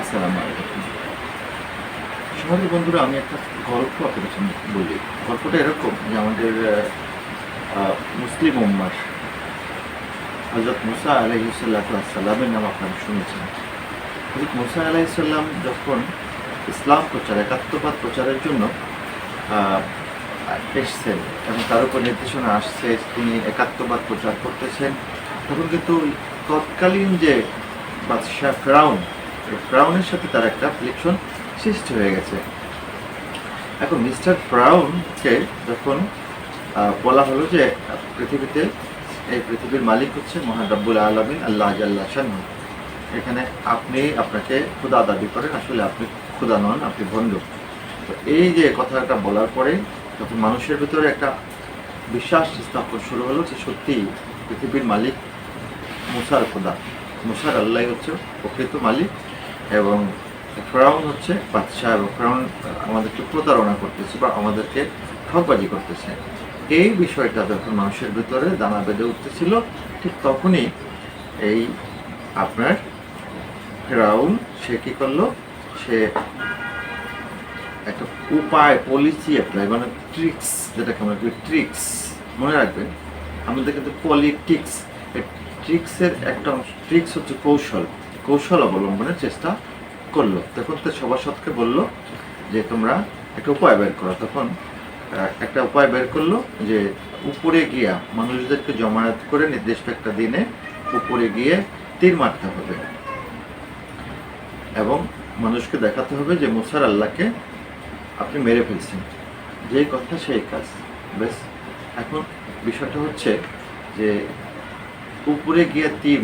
আসসালামু আলাইকুম। সমাজের বন্ধুরা, আমি একটা গল্প আপনাদের সামনে বলি। গল্পটা এরকম যে আমাদের মুসলিম উম্মার হযরত মুসা আলাইহিসসালামের নাম আপনারা শুনেছেন। হযরত মুসা আলাইহিসসালাম যখন ইসলাম প্রচার, একাত্মবাদ প্রচারের জন্য আহ, এসছেন এবং তার উপর নির্দেশনা আসছে, তিনি একাত্মবাদ প্রচার করতেছেন, তখন কিন্তু তৎকালীন যে বাদশাহ ফেরাউন, এই ফেরাউনের সাথে তার একটা ফ্রিকশন সৃষ্টি হয়ে গেছে। এখন মিস্টার ফেরাউনকে যখন বলা হলো যে পৃথিবীতে এই পৃথিবীর মালিক হচ্ছে মহান রব্বুল আলামিন আল্লাহ জাল্লা শানহু, এখানে আপনি আপনাকে খোদা দাবি করেন, আসলে আপনি খোদা নন, আপনি ভণ্ড। তো এই যে কথাটা বলার পরে তখন মানুষের ভিতরে একটা বিশ্বাস স্থাপন শুরু হলো যে সত্যি পৃথিবীর মালিক মুসার খোদা, মুসার আল্লাহ হচ্ছে প্রকৃত মালিক এবং ফেরাউন হচ্ছে বাদশাহ, এবং ফেরাউন আমাদেরকে প্রতারণা করতেছে বা আমাদেরকে ঠকবাজি করতেছে। এই বিষয়টা যখন মানুষের ভিতরে দানা বেঁধে উঠতেছিল, ঠিক তখনই এই আপনার ফেরাউন সে কী করলো, সে একটা উপায়, পলিসি অ্যাপ্লাই, মানে ট্রিক্স, যেটাকে আমরা বলি ট্রিক্স, মনে রাখবেন আমাদের কিন্তু পলিটিক্স, ট্রিক্সের একটা অংশ। ট্রিক্স হচ্ছে কৌশল, কৌশল অবলম্বনের চেষ্টা করলো। তখন তো সভাসদকে বললো যে তোমরা একটা উপায় বের করো। তখন একটা উপায় বের করলো যে উপরে গিয়া মানুষদেরকে জমায়েত করে নির্দিষ্ট একটা দিনে উপরে গিয়ে তীর মারতে হবে এবং মানুষকে দেখাতে হবে যে মুসার আল্লাহকে আপনি মেরে ফেলছেন, যেই কথা সেই কাজ। বেশ, এখন বিষয়টা হচ্ছে যে উপরে গিয়ে তীর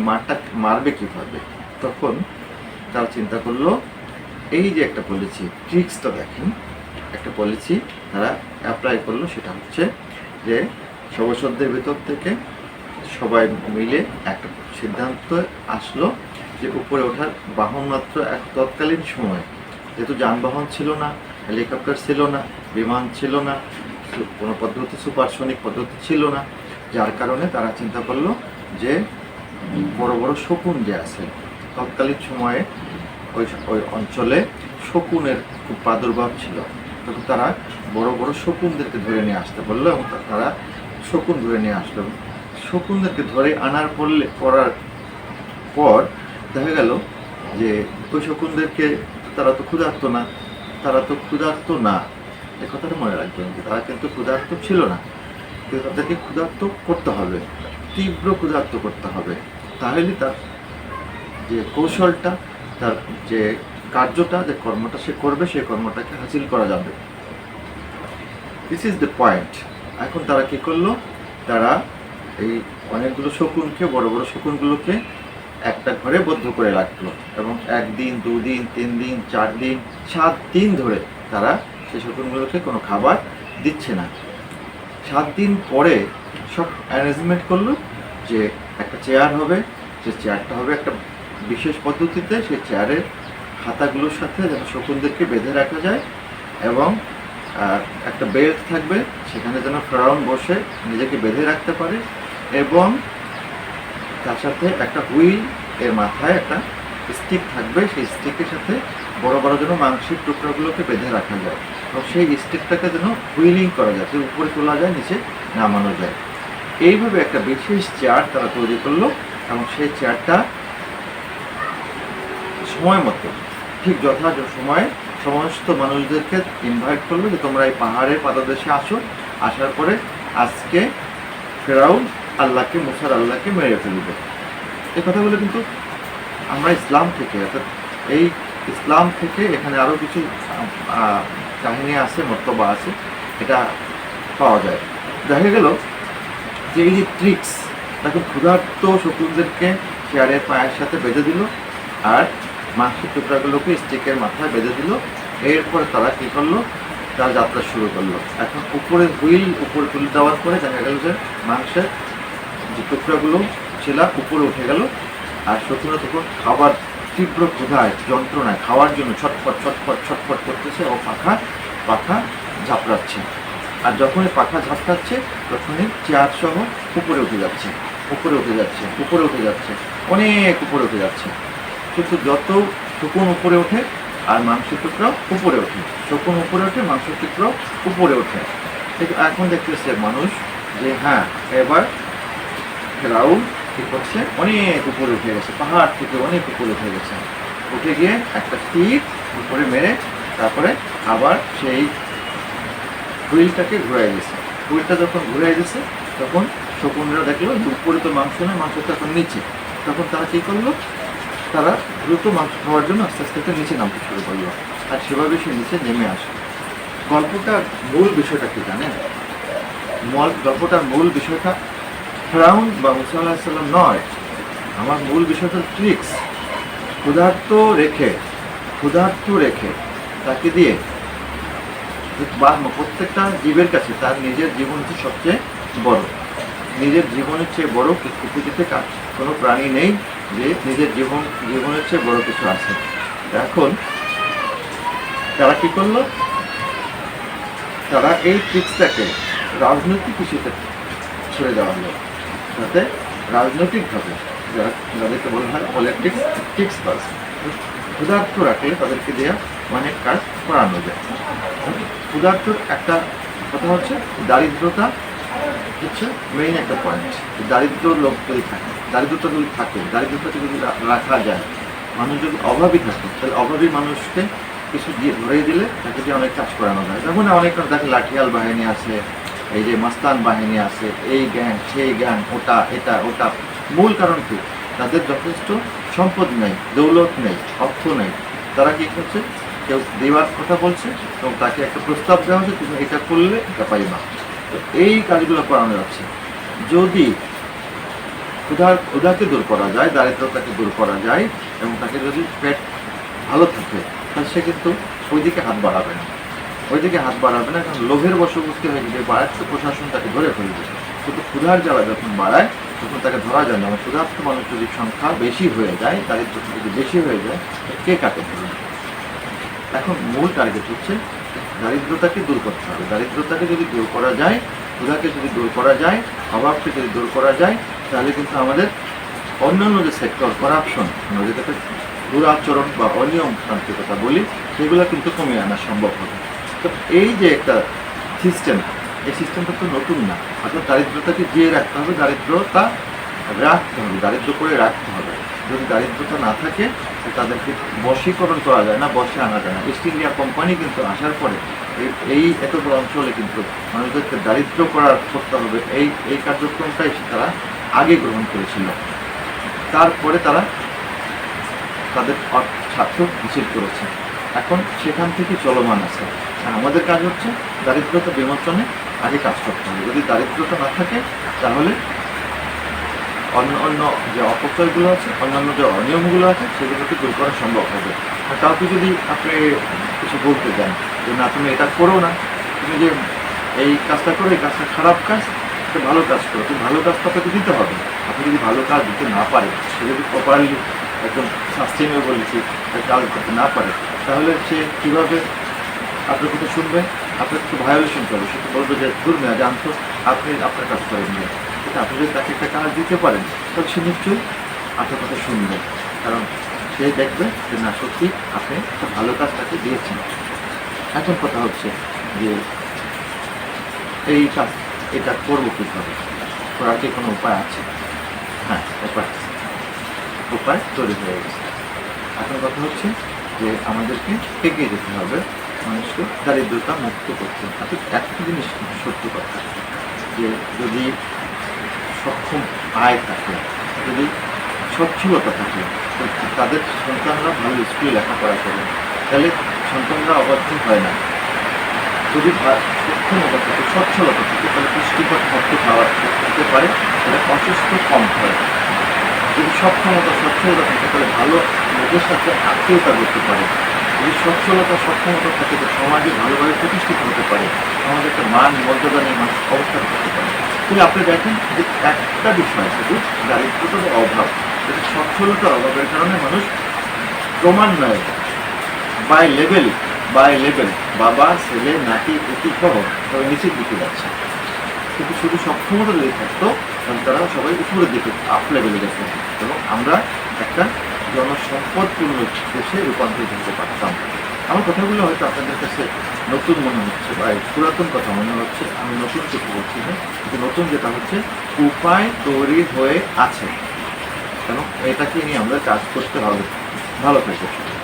মারবে কীভাবে। তখন তারা চিন্তা করলো এই যে একটা পলিসি, ট্রিক্সটা দেখেন, একটা পলিসি তারা অ্যাপ্লাই করলো। সেটা হচ্ছে যে সভাসদদের ভিতর থেকে সবাই মিলে একটা সিদ্ধান্ত আসলো যে উপরে ওঠার বাহন মাত্র এক তৎকালীন সময়, যেহেতু যানবাহন ছিল না, হেলিকপ্টার ছিল না, বিমান ছিল না, কোনো পদ্ধতি সুপারসনিক পদ্ধতি ছিল না, যার কারণে তারা চিন্তা করলো যে বড় বড় শকুন যে আছে, তৎকালীন সময়ে ওই অঞ্চলে শকুনের খুব প্রাদুর্ভাব ছিল, তখন তারা বড় বড় শকুনদেরকে ধরে নিয়ে আসতে বললো এবং তারা শকুন ধরে নিয়ে আসলো। শকুনদেরকে ধরে আনার করার পর দেখা গেল যে ওই শকুনদেরকে তারা তো ক্ষুধার্ত না, এ কথাটা মনে রাখবেন যে তারা কিন্তু ক্ষুধার্ত ছিল না, কিন্তু তাদেরকে ক্ষুধার্ত করতে হবে, তীব্র ক্ষুধার্ত করতে হবে, তাহলে তার যে কৌশলটা, তার যে কার্যটা, যে কর্মটা সে করবে, সেই কর্মটাকে হাসিল করা যাবে। This is the point. এখন তারা কি করলো, তারা এই অনেকগুলো শকুনকে, বড় বড় শকুনগুলোকে একটা ঘরে বদ্ধ করে রাখলো এবং 1 দিন 2 দিন 3 দিন 4 দিন 7 দিন ধরে তারা সেই শকুনগুলোকে কোনো খাবার দিচ্ছে না। 7 দিন পরে সব অ্যারেঞ্জমেন্ট করলো যে একটা চেয়ার হবে, যে চেয়ারটা হবে একটা বিশেষ পদ্ধতিতে, সেই চেয়ারের হাতাগুলোর সাথে যেন শকুনদেরকে বেঁধে রাখা যায় এবং একটা বেল্ট থাকবে, সেখানে যেন ফেরাউন বসে নিজেকে বেঁধে রাখতে পারে এবং তার সাথে একটা হুইল, এর মাথায় একটা স্টিক থাকবে, সেই স্টিকের সাথে বড় বড় যেন মাংসের টুকরাগুলোকে বেঁধে রাখা যায় এবং সেই স্টিকটাকে যেন হুইলিং করা যায়, যে উপরে তোলা যায়, নিচে নামানো যায়। এইভাবে একটা বিশেষ চেয়ার তারা তৈরি করলো এবং সেই চেয়ারটা সময় মতো, ঠিক যথাযথ সময়ে সমস্ত মানুষদেরকে ইনভাইট করলো যে তোমরা এই পাহাড়ের পাদদেশে আসো, আসার পরে আজকে ফেরাউন আল্লাহকে, মুসার আল্লাহকে মেরে ফেলবে। এই কথাগুলো কিন্তু আমরা ইসলাম থেকে, অর্থাৎ এই ইসলাম থেকে এখানে আরও কিছু কাহিনী আছে, মর্তবা আছে, এটা পাওয়া যায়। দেখা গেল যে এই যে ট্রিক্স, তাকে ক্ষুধার্ত শকুনদেরকে চেয়ারের পায়ের সাথে বেঁধে দিল আর মাংসের টুকরাগুলোকে স্টিকের মাথায় বেঁধে দিল। এরপরে তারা কী করলো, তার যাত্রা শুরু করলো। এখন উপরে হুইল উপরে তুলে দেওয়ার পরে দেখা গেল যে মাংসের যে টুকরাগুলো ছিল উপরে উঠে গেল আর শকুনরা তখন খাবার, তীব্র ক্ষুধায়, যন্ত্রণায় খাওয়ার জন্য ছটফট ছটফট ছটফট করতেছে ও পাখা ঝাপড়াচ্ছে। আর যখনই পাখা ঝাপটাচ্ছে তখনই চেয়ার সহ উপরে উঠে যাচ্ছে, উপরে উঠে যাচ্ছে, উপরে উঠে যাচ্ছে, অনেক উপরে উঠে যাচ্ছে। কিন্তু যত শকুন উপরে ওঠে আর মাংসের টুকরা উপরে ওঠে, শকুন উপরে ওঠে, মাংসের টুকরা উপরে ওঠে। ঠিক এখন দেখতেছে মানুষ যে হ্যাঁ এবার ফেরাউন কি করছে, অনেক উপরে উঠে গেছে, পাহাড় থেকে অনেক উপরে উঠে গেছে, উঠে গিয়ে একটা তীর উপরে মেরে তারপরে আবার সেই হুইলটাকে ঘুরাই দিয়েছে। হুইলটা যখন ঘুরাই দিয়েছে তখন শকুনরা দেখলো যে উপরে তো মাংস না, মাংস তো এখন নিচে। তখন তারা কী করলো, তারা দ্রুত মাংস খাওয়ার জন্য আস্তে আস্তে নিচে নামতে শুরু করলো, আর সেভাবে সে নিচে নেমে আসে। গল্পটার মূল বিষয়টা কি জানেন? গল্পটার মূল বিষয়টা ফেরাউন বা মুসা আলাইহিস সালাম নয়, আমার মূল বিষয়টা ট্রিক্স। ক্ষুধার্ত রেখে তাকে দিয়ে প্রত্যেকটা জীবের কাছে তার নিজের জীবন হচ্ছে সবচেয়ে বড়, নিজের জীবনের চেয়ে বড় পৃথিবীতে কোনো প্রাণী নেই যে নিজের জীবনের চেয়ে বড় কিছু আছে। এখন তারা কি করলো, তারা এই ট্রিক্সটাকে রাজনৈতিক ইস্যুতে ছেড়ে দেওয়া হলো, যাতে রাজনৈতিকভাবে যাদেরকে বলা হয় পলিটিক্স ট্রিক্স পাস, ক্ষুধার্ত রাখলে তাদেরকে দেওয়া অনেক কাজ করানো যায়। ক্ষুধার্তর একটা কথা হচ্ছে দারিদ্রতা হচ্ছে মেইন একটা পয়েন্ট। দারিদ্র লোক যদি থাকে, দারিদ্রতা দারিদ্রতাকে যদি রাখা যায়, মানুষ যদি অভাবী থাকে তাহলে অভাবী মানুষকে কিছু দিয়ে ধরিয়ে দিলে তাকে দিয়ে অনেক কাজ করানো যায়। যেমন অনেক দেখে লাঠিয়াল বাহিনী আছে, এই যে মাস্তান বাহিনী আছে, এই গ্যাং সেই গ্যাং, ওটা। মূল কারণ কি, তাদের যথেষ্ট সম্পদ নেই, দৌলত নেই, অর্থ নেই। তারা কি করছে, কেউ দেওয়ার কথা বলছে এবং তাকে একটা প্রস্তাব দেওয়া হচ্ছে তুমি এটা করলে এটা পাইবা। তো এই কাজগুলো করানো যাচ্ছে। যদি ক্ষুধাকে দূর করা যায়, দারিদ্রতাকে দূর করা যায় এবং তাকে যদি পেট ভালো থাকে, তাহলে সে কিন্তু ওইদিকে হাত বাড়াবে না, কারণ লোভের বশবর্তী হয়ে যদি বাড়ায় তো প্রশাসন তাকে ধরে ফেলবে। কিন্তু ক্ষুধার জ্বালা যখন বাড়ায় তখন তাকে ধরা যায় না। ক্ষুধার্ত মানুষ যদি সংখ্যা বেশি হয়ে যায়, দারিদ্রতা যদি বেশি হয়ে যায়, কে কাকে ধরবে? এখন মূল টার্গেট হচ্ছে দারিদ্রতাকে দূর করতে হবে। দারিদ্রতাকে যদি দূর করা যায়, ক্ষুধাকে যদি দূর করা যায়, অভাবকে যদি দূর করা যায়, তাহলে কিন্তু আমাদের অন্যান্য যে সেক্টর করাপশন, আমরা যেটাকে দুরাচরণ বা অনিয়ম তান্ত্রিকতা বলি, সেগুলো কিন্তু কমিয়ে আনা সম্ভব হবে। তো এই যে একটা সিস্টেম, এই সিস্টেমটা তো নতুন না। অর্থাৎ দারিদ্রতাকে জিয়ে রাখতে হবে, দারিদ্র করে রাখতে হবে। যদি দারিদ্রতা না থাকে তাদেরকে বশীকরণ করা যায় না, বশে আনা যায় না। ইস্ট ইন্ডিয়া কোম্পানি কিন্তু আসার পরে এই এত বড় অঞ্চলে কিন্তু মানুষদেরকে দারিদ্র করতে হবে, এই কার্যক্রমটাই তারা আগে গ্রহণ করেছিল। তারপরে তারা তাদের স্বার্থ মিছিল করেছে, এখন সেখান থেকে চলমান আছে। আর আমাদের কাজ হচ্ছে দারিদ্রতা বিমোচনে আগে কাজ করতে হবে। যদি দারিদ্রতা না থাকে তাহলে অন্য যে অপচয়গুলো আছে, অন্যান্য যে অনিয়মগুলো আছে, সেগুলোকে দূর করা সম্ভব হবে। আর কাউকে যদি আপনি কিছু বলতে চান যে না তুমি এটা করো না, তুমি যে এই কাজটা করো, এই কাজটা খারাপ কাজ, একটা ভালো কাজ করো, তুমি ভালো কাজ আপনাকে দিতে হবে। আপনি যদি ভালো কাজ দিতে না পারে, সে যদি প্রপারলি একদম সাস্টেনেবলিটি কাজ করতে না পারে, তাহলে সে কীভাবে আপনার কথা শুনবে? আপনার কিছু ভায়োলেশন করবে, সে তো বলবে যে দূর না জানতো আপনি আপনার কাজ করেন নিয়ে। কিন্তু আপনি যদি তাকে একটা কাজ দিতে পারেন, তাহলে সে নিশ্চয়ই আপনার কথা শুনবে, কারণ সে দেখবে যে না সত্যি আপনি একটা ভালো কাজ তাকে দিয়েছেন। এখন কথা হচ্ছে যে এই কাজ এটা করবো কীভাবে, করার কি কোনো উপায় আছে? হ্যাঁ, উপায় তৈরি হয়ে গেছে। এখন কথা হচ্ছে যে আমাদেরকে এগিয়ে যেতে হবে, মানুষকে দারিদ্রতা মুক্ত করতে। অর্থাৎ একটা জিনিস সত্য কথা, যে যদি সক্ষম আয় থাকে, যদি সচ্ছলতা থাকে, তাদের সন্তানরা ভালো স্কুলে লেখাপড়া করে, তাহলে সন্তানরা অবাধ্য হয় না। যদি সক্ষমতা থাকে, সচ্ছলতা থাকে, তাহলে পুষ্টিকর খাদ্য খাওয়া করতে পারে, তাহলে অসুস্থ কম হয়। যদি সক্ষমতা সচ্ছলতা থাকে, তাহলে ভালো লোকের সাথে আত্মীয়তা করতে পারে। যদি সচ্ছলতা সক্ষমতা থাকে, তো সমাজে ভালোভাবে প্রতিষ্ঠিত হতে পারে, সমাজে একটা মান মর্যাদা নিয়ে মানুষ অবস্থান করতে পারে। কিন্তু আপনি দেখেন যে একটা বিষয় শুধু দারিদ্রতার অভাব, যদি সচ্ছলতার অভাবের কারণে মানুষ ক্রমান্বয়ে বাই লেভেল বাবা ছেলে নাতি পুতি সহ সবাই নিচের দিকে যাচ্ছে। কিন্তু শুধু সক্ষমতা যদি থাকতো তাহলে তারা সবাই উপরের দিকে আপ লেভেলে গেছে এবং আমরা একটা জনসম্পদপূর্ণ দেশে রূপান্তরিত হতে পারতাম। আমার কথাগুলো হয়তো আপনাদের কাছে নতুন মনে হচ্ছে বা পুরাতন কথা মনে হচ্ছে, আমি নতুন কিছু বলছি না, কিন্তু নতুন যেটা হচ্ছে উপায় তৈরি হয়ে আছে এবং এটাকে নিয়ে আমরা কাজ করতে হবে। ভালো থাকবে।